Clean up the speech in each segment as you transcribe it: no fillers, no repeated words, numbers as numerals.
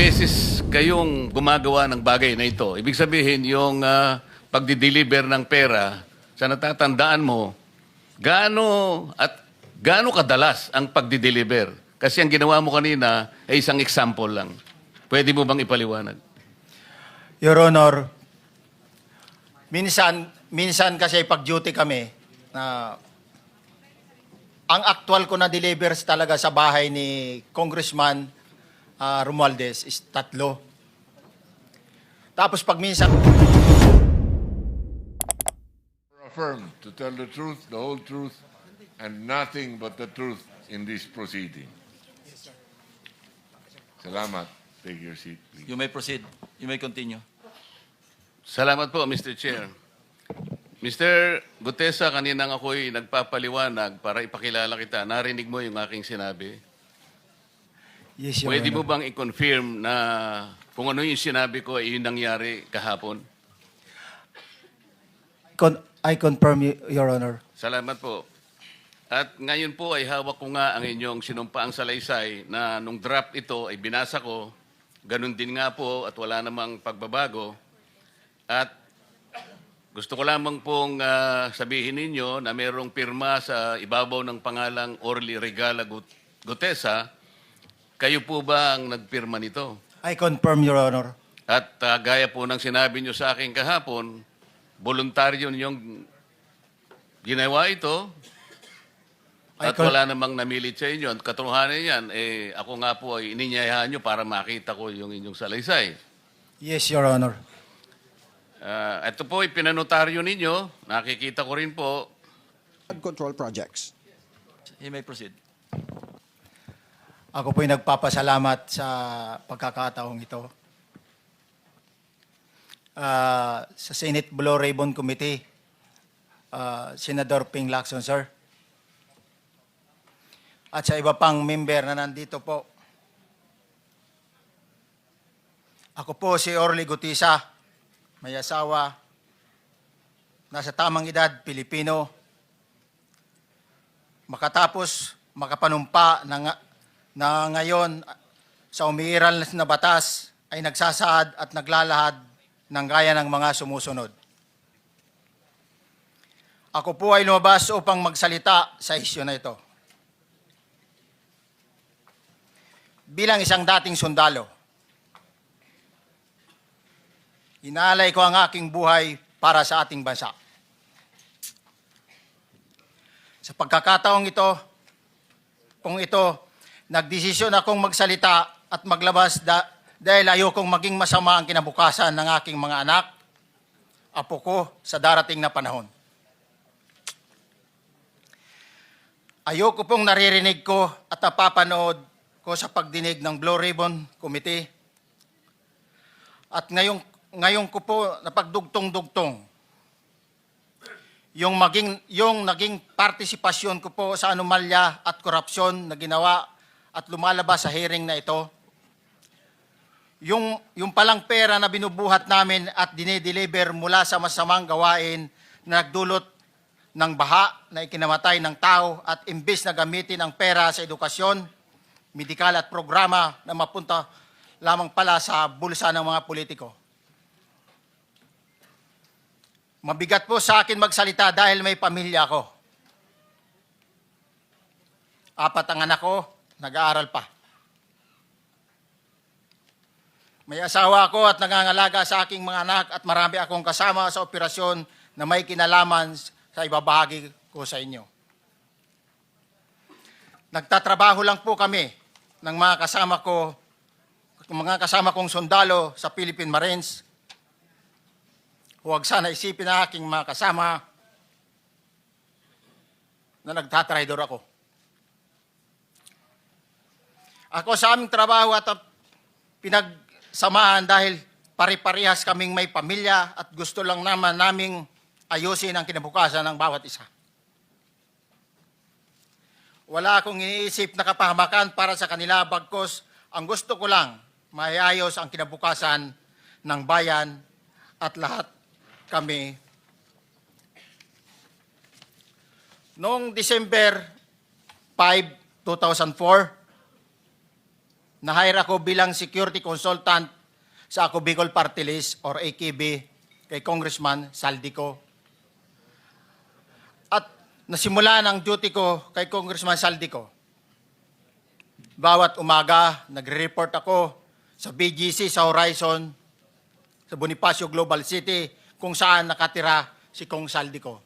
beses kayong gumagawa ng bagay na ito. Ibig sabihin, yung pagdi-deliver ng pera, sa natatandaan mo, gaano kadalas ang pagdi-deliver? Kasi ang ginawa mo kanina ay isang example lang. Pwede mo bang ipaliwanag? Your Honor, minsan kasi pag-duty kami na ang actual ko na delivers talaga sa bahay ni Congressman Romualdez is 3. Tapos pag minsan Affirm to tell the truth, the whole truth, and nothing but the truth in this proceeding. Salamat. Take your seat, please. You may proceed. You may continue. Salamat po, Mr. Chair. Mr. Gutesa, kaninang ako'y nagpapaliwanag para ipakilala kita. Narinig mo yung aking sinabi. Yes, Your Pwede mo Honor. bang i-confirm na kung ano yung sinabi ko ay yung nangyari kahapon? I confirm, Your Honor. Salamat po. At ngayon po ay hawak ko nga ang inyong sinumpaang salaysay na nung draft ito ay binasa ko. Ganun din nga po at wala namang pagbabago. At gusto ko lamang pong sabihin ninyo na mayroong pirma sa ibabaw ng pangalang Orly Regala Gutesa. Kayo po ba ang nagpirma nito? I confirm, Your Honor. At gaya po ng sinabi nyo sa akin kahapon, voluntaryo ninyong ginawa ito at wala namang namilit sa inyo. At katotohanan yan, ako nga po ay ininyayahan nyo para makita ko yung inyong salaysay. Yes, Your Honor. Ito po ay pinanotaryo ninyo. Nakikita ko rin po. Flood control projects. You may proceed. Ako po'y nagpapasalamat sa pagkakataong ito. Sa Senate Blue Ribbon Committee, Senador Ping Lacson, sir. At sa iba pang member na nandito po. Ako po si Orly Gutesa, may asawa, nasa tamang edad, Pilipino. Makatapos makapanumpa na ngayon sa umiiral na batas ay nagsasaad at naglalahad ng gaya ng mga sumusunod. Ako po ay lumabas upang magsalita sa isyu na ito. Bilang isang dating sundalo, inaalay ko ang aking buhay para sa ating bansa. Sa pagkakataong ito, nagdesisyon akong magsalita at maglabas dahil ayokong maging masama ang kinabukasan ng aking mga anak, apo ko sa darating na panahon. Ayoko pong naririnig ko at napapanood ko sa pagdinig ng Blue Ribbon Committee. At ngayon ko po napagdugtong-dugtong yung naging partisipasyon ko po sa anomalya at korupsyon na ginawa at lumalabas sa hearing na ito. Yung palang pera na binubuhat namin at dinideliver mula sa masamang gawain na nagdulot ng baha na ikinamatay ng tao at imbis na gamitin ang pera sa edukasyon, medikal at programa na mapunta lamang pala sa bulsa ng mga politiko. Mabigat po sa akin magsalita dahil may pamilya ko. 4 ang anak ko, nag-aaral pa. May asawa ako at nangangalaga sa aking mga anak at marami akong kasama sa operasyon na may kinalaman sa ibabahagi ko sa inyo. Nagtatrabaho lang po kami ng mga kasama kong sundalo sa Philippine Marines. Huwag sana isipin na aking mga kasama na nagtatraidor ako. Ako sa aming trabaho at pinagsamahan dahil pare-parehas kaming may pamilya at gusto lang naman naming ayusin ang kinabukasan ng bawat isa. Wala akong iniisip na kapahamakan para sa kanila, bagkus ang gusto ko lang maiayos ang kinabukasan ng bayan at lahat kami. Noong December 5, 2004, na-hire ako bilang security consultant sa Ako Bicol Party List or AKB kay Congressman Saldico. At nasimula ng duty ko kay Congressman Saldico. Bawat umaga, nagre-report ako sa BGC sa Horizon, sa Bonifacio Global City, kung saan nakatira si Kong Saldico.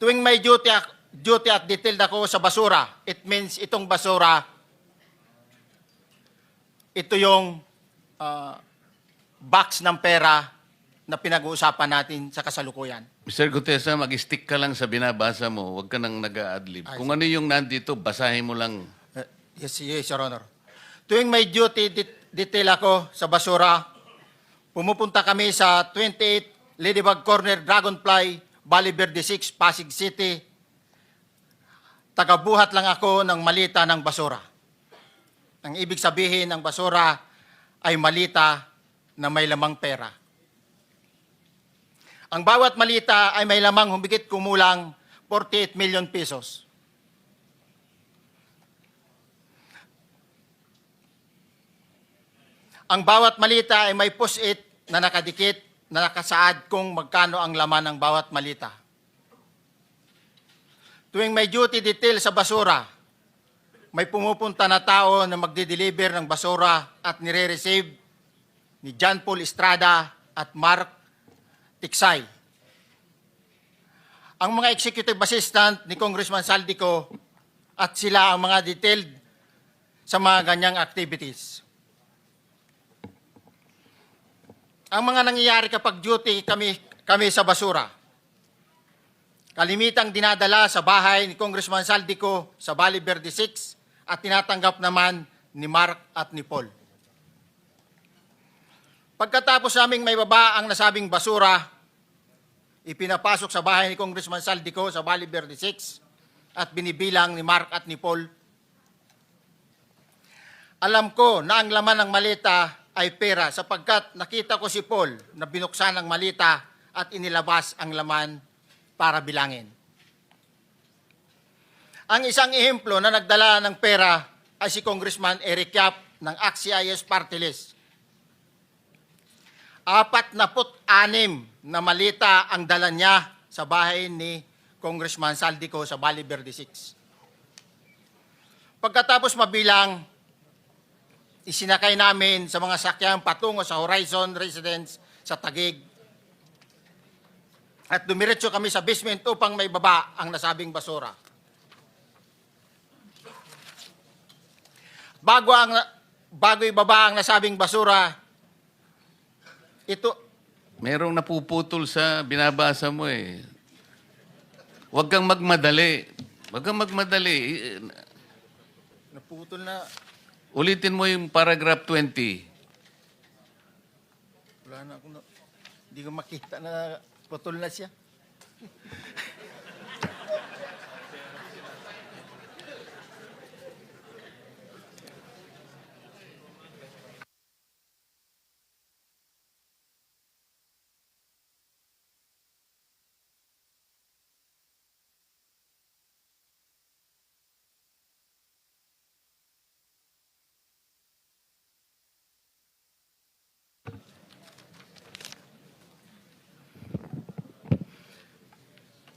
Tuwing may duty at detailed ako sa basura, it means itong basura, ito yung box ng pera na pinag-uusapan natin sa kasalukuyan. Mr. Gutesa, mag-stick ka lang sa binabasa mo. Huwag ka nang nag-a-adlib. Kung ano yung nandito, basahin mo lang. Yes, Your Honor. Tuwing may duty detail ako sa basura, pumupunta kami sa 28 Ladybug Corner, Dragonfly, Valle Verde 6, Pasig City. Tagabuhat lang ako ng malita ng basura. Ang ibig sabihin ng basura ay malita na may lamang pera. Ang bawat malita ay may lamang humigit kumulang 48 million pesos. Ang bawat malita ay may post-it na nakadikit na nakasaad kung magkano ang laman ng bawat malita. Tuwing may duty detail sa basura, may pumupunta na tao na magde-deliver ng basura at nire-receive ni John Paul Estrada at Mark Tiksay. Ang mga executive assistant ni Congressman Saldico at sila ang mga detailed sa mga ganyang activities. Ang mga nangyayari kapag duty kami sa basura, kalimitang dinadala sa bahay ni Congressman Saldico sa Valle Verde 6 at tinatanggap naman ni Mark at ni Paul. Pagkatapos naming may baba ang nasabing basura, ipinapasok sa bahay ni Congressman Saldico sa Valle Verde 6 at binibilang ni Mark at ni Paul. Alam ko na ang laman ng malita ay pera sapagkat nakita ko si Paul na binuksan ang malita at inilabas ang laman para bilangin. Ang isang ehemplo na nagdala ng pera ay si Congressman Eric Yap ng AXIS Party List. 46 na malita ang dala niya sa bahay ni Congressman Saldico sa Valle Verde 6. Pagkatapos mabilang, isinakay namin sa mga sakyan patungo sa Horizon Residence sa Taguig. At dumiretso kami sa basement upang may baba ang nasabing basura. Bago ibaba ang nasabing basura, ito, Merong napuputol sa binabasa mo eh. Huwag kang magmadali. Huwag kang magmadali. naputol na, Ulitin mo yung paragraph 20. wala na akong, hindi ko makita na putol na siya.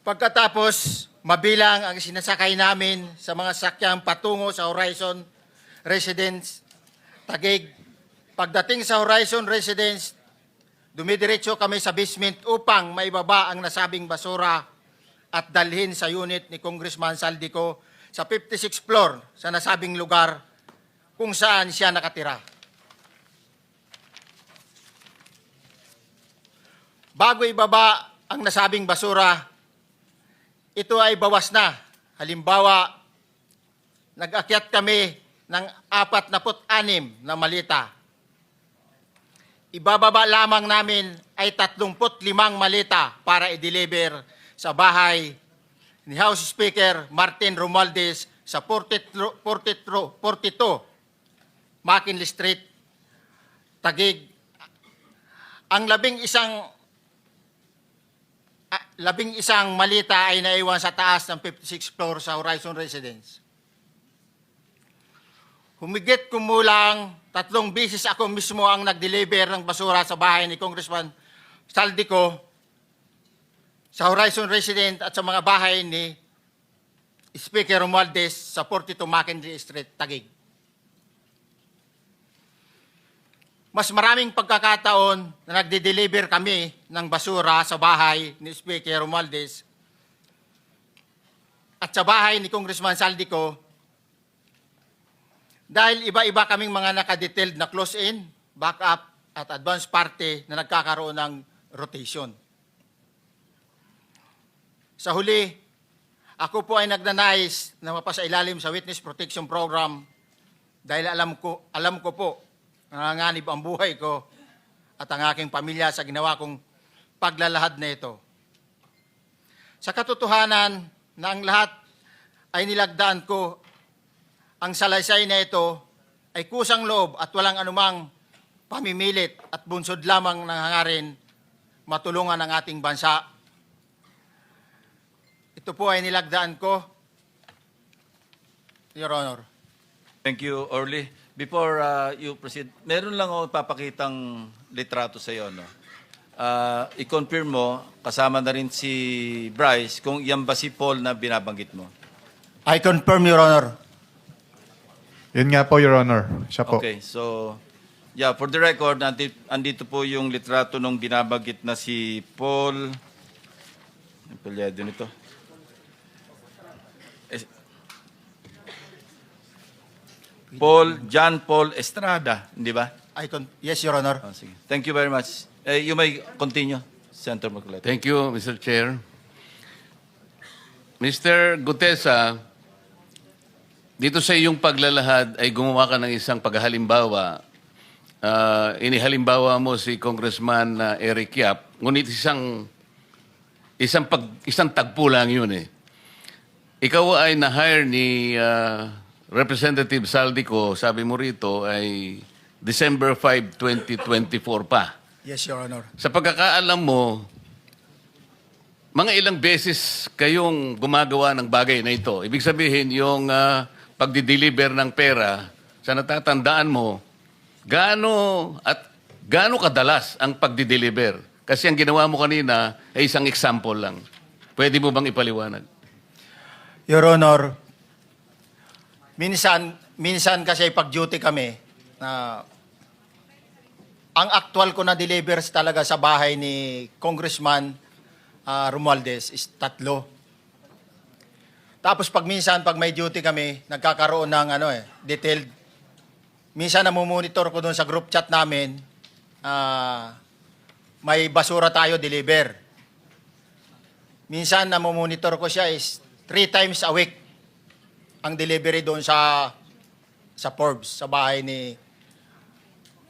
Pagkatapos, mabilang ang sinasakay namin sa mga sakyang patungo sa Horizon Residence, Taguig. Pagdating sa Horizon Residence, dumidiretso kami sa basement upang maibaba ang nasabing basura at dalhin sa unit ni Congressman Saldico sa 56th floor sa nasabing lugar kung saan siya nakatira. Bago ibaba ang nasabing basura, ito ay bawas na. Halimbawa, nag-akyat kami ng 46 na malita. Ibababa lamang namin ay 35 malita para i-deliver sa bahay ni House Speaker Martin Romualdez sa 42 McKinley Street, Taguig. Ang labing isang malita ay naiwan sa taas ng 56th floor sa Horizon Residence. humigit kumulang 3 beses ako mismo ang nag-deliver ng basura sa bahay ni Congressman Saldico, sa Horizon Resident at sa mga bahay ni Speaker Romualdez sa 42 Mackenzie Street, Taguig. Mas maraming pagkakataon na nagde-deliver kami ng basura sa bahay ni Speaker Romualdez at sa bahay ni Congressman Saldico dahil iba-iba kaming mga nakadetailed na close-in, backup at advance party na nagkakaroon ng rotation. Sa huli, ako po ay nagnanais na mapasailalim sa Witness Protection Program dahil alam ko po nanganganib ang buhay ko at ang aking pamilya sa ginawa kong paglalahad na ito. Sa katotohanan na ang lahat ay nilagdaan ko, ang salaysay na ito ay kusang loob at walang anumang pamimilit at bunsod lamang ng hangarin matulungan ang ating bansa. Ito po ay nilagdaan ko, Your Honor. Thank you, Orly. Before you proceed, meron lang ako papakitang litrato sa iyo. No? I-confirm mo, kasama na rin si Bryce, kung yan ba si Paul na binabanggit mo. I confirm, Your Honor. Yun nga po, Your Honor. Siya po. Okay, so, yeah, for the record, andito po yung litrato nung binabanggit na si Paul. Ang palyado nito. John Paul Estrada, hindi ba? Yes, Your Honor. Oh, sige. Thank you very much. You may continue, Senator Marcoleta. Thank you, Mr. Chair. Mr. Gutesa, dito sa iyong paglalahad ay gumawa ka ng isang paghalimbawa. Inihalimbawa mo si Congressman Eric Yap, ngunit isang tagpo lang yun eh. Ikaw ay na-hire ni Representative Saldico, sabi mo rito, ay December 5, 2024 pa. Yes, Your Honor. Sa pagkakaalam mo, mga ilang beses kayong gumagawa ng bagay na ito. Ibig sabihin, yung pagdi-deliver ng pera, sa natatandaan mo, gaano kadalas ang pagdi-deliver? Kasi ang ginawa mo kanina ay isang example lang. Pwede mo bang ipaliwanag? Your Honor, minsan kasi pag-duty kami, ang actual ko na delivers talaga sa bahay ni Congressman Romualdez is 3. Tapos pag may duty kami, nagkakaroon ng detailed. Minsan namumonitor ko doon sa group chat namin, may basura tayo deliver. Minsan namumonitor ko siya is 3 times a week ang delivery doon sa Forbes, sa bahay ni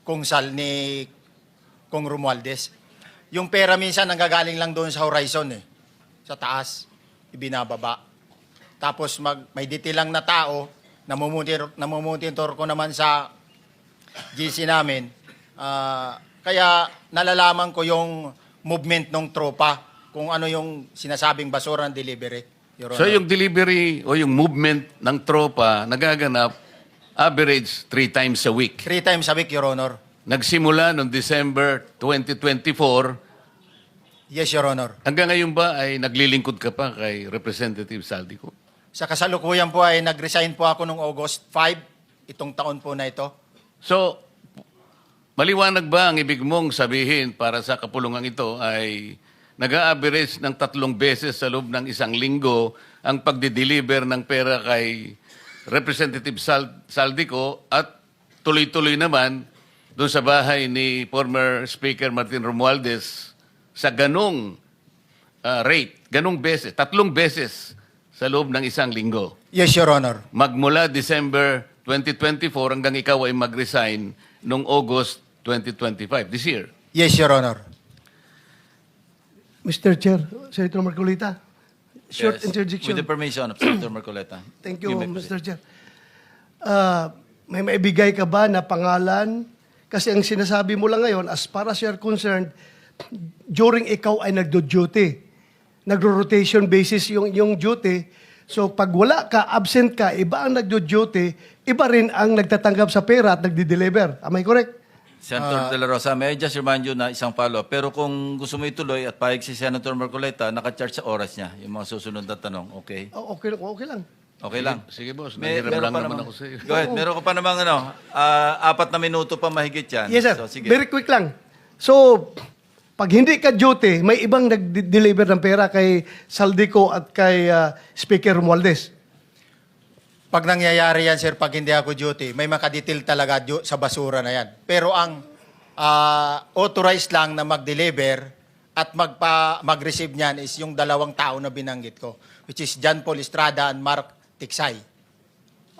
Kung Romualdez. Yung pera minsan nanggagaling lang doon sa Horizon sa taas, ibinababa. Tapos may detail lang na tao, namumonitor ko naman sa GC namin. Kaya nalalaman ko yung movement ng tropa, kung ano yung sinasabing basura ng delivery. Your So Honor. yung delivery o yung movement ng tropa nagaganap average 3 times a week. 3 times a week, Your Honor. Nagsimula noong December 2024. Yes, Your Honor. Hanggang ngayon ba ay naglilingkod ka pa kay Representative Saldico? Sa kasalukuyan po ay nag-resign po ako noong August 5, itong taon po na ito. So, maliwanag ba ang ibig mong sabihin para sa kapulungan ito ay nag-a-average ng 3 beses sa loob ng isang linggo ang pagdi-deliver ng pera kay Representative Saldico at tuloy-tuloy naman doon sa bahay ni former Speaker Martin Romualdez sa ganong rate, ganong beses, 3 beses sa loob ng isang linggo. Yes, Your Honor. Magmula December 2024 hanggang ikaw ay mag-resign noong August 2025, this year. Yes, Your Honor. Mr. Chair, Senator Marcolita, short Yes. interjection. With the permission of Senator Marcoleta. Thank you, may proceed. Mr. Chair. May maibigay ka ba na pangalan? Kasi ang sinasabi mo lang ngayon, as far as you're concerned, during ikaw ay nagdo-duty, nagro-rotation basis yung duty. So pag wala ka, absent ka, iba ang nagdo-duty, iba rin ang nagtatanggap sa pera at nagdi-deliver. Am I correct? Senator De La Rosa, may I just remind you na isang follow-up. Pero kung gusto mo ituloy at pahig si Senator Marcoleta, naka-charge sa oras niya yung mga susunod na tanong. Okay? Oh, okay lang. Okay lang. Sige, boss. May- Nanghiram meron lang pa naman namang- ako sa iyo. Go ahead. Meron ka pa namang 4 na minuto pa mahigit yan. Yes, sir. So, sige. Very quick lang. So, pag hindi ka duty, may ibang nag-deliver ng pera kay Saldico at kay Speaker Romualdez. Pag nangyayari yan, sir, pag hindi ako duty, may makadetail talaga sa basura na yan. Pero ang authorized lang na mag-deliver at mag-receive niyan is yung 2 tao na binanggit ko, which is John Paul Estrada and Mark Tiksay.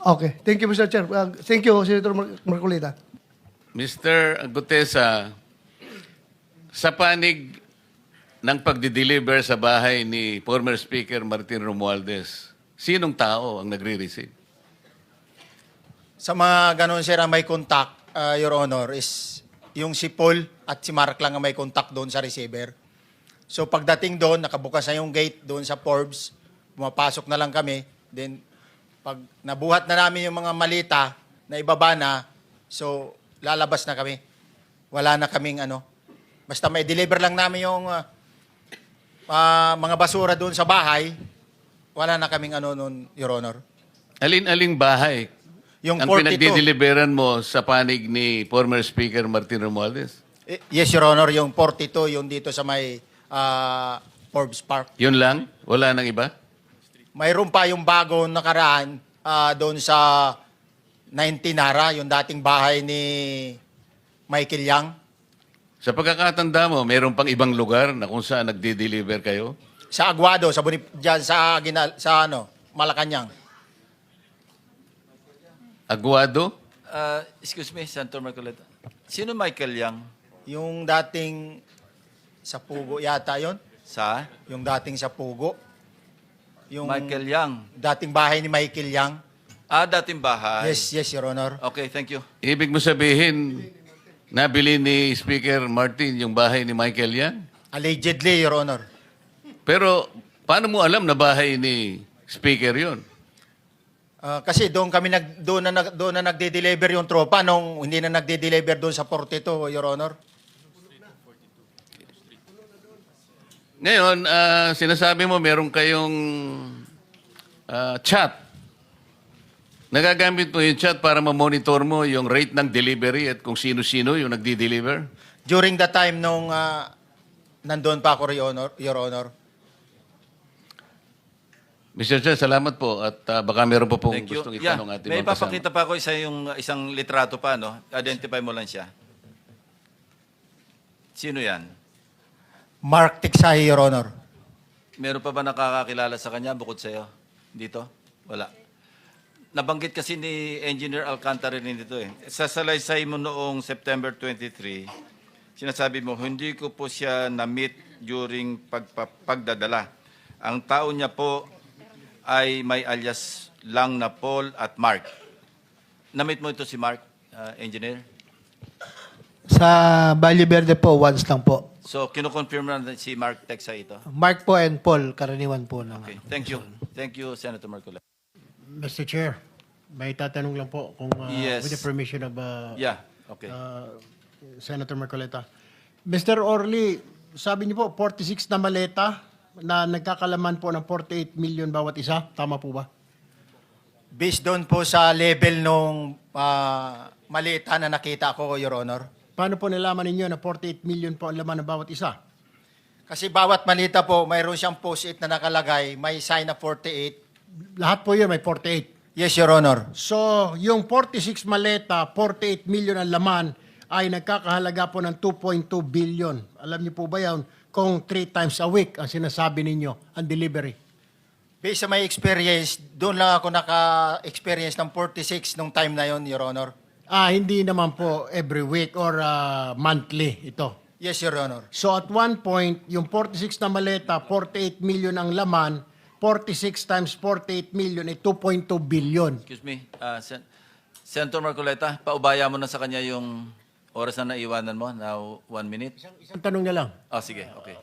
Okay. Thank you, Mr. Chair. Thank you, Senator Marcolita. Mr. Gutesa, sa panig ng pagdi-deliver sa bahay ni former Speaker Martin Romualdez, sinong tao ang nagre-receive? Sa mga ganun, sir, ang may contact, Your Honor, is yung si Paul at si Mark lang ang may contact doon sa receiver. So pagdating doon, nakabukas na yung gate doon sa Forbes, pumapasok na lang kami. Then pag nabuhat na namin yung mga malita na ibaba na, so lalabas na kami. Wala na kaming basta may deliver lang namin yung mga basura doon sa bahay, wala na kaming noon, Your Honor. Alin-aling bahay Yung ang 42. pinagdi-deliveran mo sa panig ni former Speaker Martin Romualdez? Yes, Your Honor, yung 42, yung dito sa may Forbes Park. Yun lang? Wala nang iba? Mayroon pa yung bago nakaraan doon sa 19 Nara, yung dating bahay ni Michael Yang. Sa pagkakatanda mo, mayroon pang ibang lugar na kung saan nagdi-deliver kayo? Sa Aguado, dyan sa Malacanang. Aguado? Excuse me, Senator Marcoleta. Sino Michael Yang? Yung dating sa Pugo yata yon, Sa? yung dating sa Pugo. Yung Michael Yang. dating bahay ni Michael Yang. Dating bahay. Yes, Your Honor. Okay, thank you. Ibig mo sabihin, nabili ni Speaker Martin yung bahay ni Michael yan? Allegedly, Your Honor. Pero paano mo alam na bahay ni Speaker yon? Kasi doon na nagde-deliver yung tropa nung hindi na nagde-deliver doon sa 42, Your Honor. Ngayon, sinasabi mo meron kayong chat. Nagagamit mo yung chat para ma-monitor mo yung rate ng delivery at kung sino-sino yung nagdi-deliver? During the time nung nandoon pa ako, Your Honor. Mr. Chair, salamat po at baka meron pa pong Thank you. gustong Yeah, itanong ating may mga kasama. papakita pa ako isang litrato pa, no? Identify mo lang siya. Sino yan? Mark Tiksay, Your Honor. Meron pa ba nakakakilala sa kanya bukod sa'yo? Dito? Wala. Nabanggit kasi ni Engineer Alcantara rin dito eh. Sa salaysay mo noong September 23, sinasabi mo, hindi ko po siya na-meet during pagdadala. Ang tao niya po ay may alias lang na Paul at Mark. Na-meet mo ito si Mark, Engineer? Sa Valle Verde po, once lang po. So, kinukonfirm na si Mark Texa ito. Mark po and Paul, karaniwan po ng... Okay, thank you. Thank you, Senator Marcola. Mr. Chair, may tatanong lang po kung Yes. with the permission of Yeah, okay. Senator Marcoleta. Mr. Orly, sabi niyo po 46 na maleta na nagkakalaman po ng 48 million bawat isa. Tama po ba? Based doon po sa level nung malita na nakita ko, Your Honor. Paano po nalaman ninyo na 48 million po ang laman ng bawat isa? Kasi bawat malita po, mayroon siyang post-it na nakalagay, may sign na 48. Lahat po yun may 48. Yes, Your Honor. So, yung 46 maleta, 48 million ang laman ay nagkakahalaga po ng 2.2 billion. Alam niyo po ba yan kung 3 times a week ang sinasabi ninyo ang delivery? Based sa my experience, doon lang ako naka-experience ng 46 nung time na yon, Your Honor. Hindi naman po every week or monthly ito. Yes, Your Honor. So at one point, yung 46 na maleta, 48 million ang laman, 46 times 48 million ay 2.2 billion. Excuse me, Senator Marcoleta, paubaya mo na sa kanya yung oras na naiwanan mo, now 1 minute. Isang tanong na lang. Sige, okay.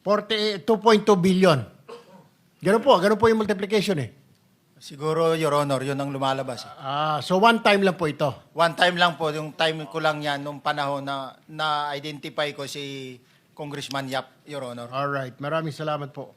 2.2 billion. Ganun po yung multiplication eh. Siguro, Your Honor, yun ang lumalabas. So one time lang po ito. One time lang po, yung time ko lang yan, nung panahon na na-identify ko si Congressman Yap, Your Honor. Alright, maraming salamat po.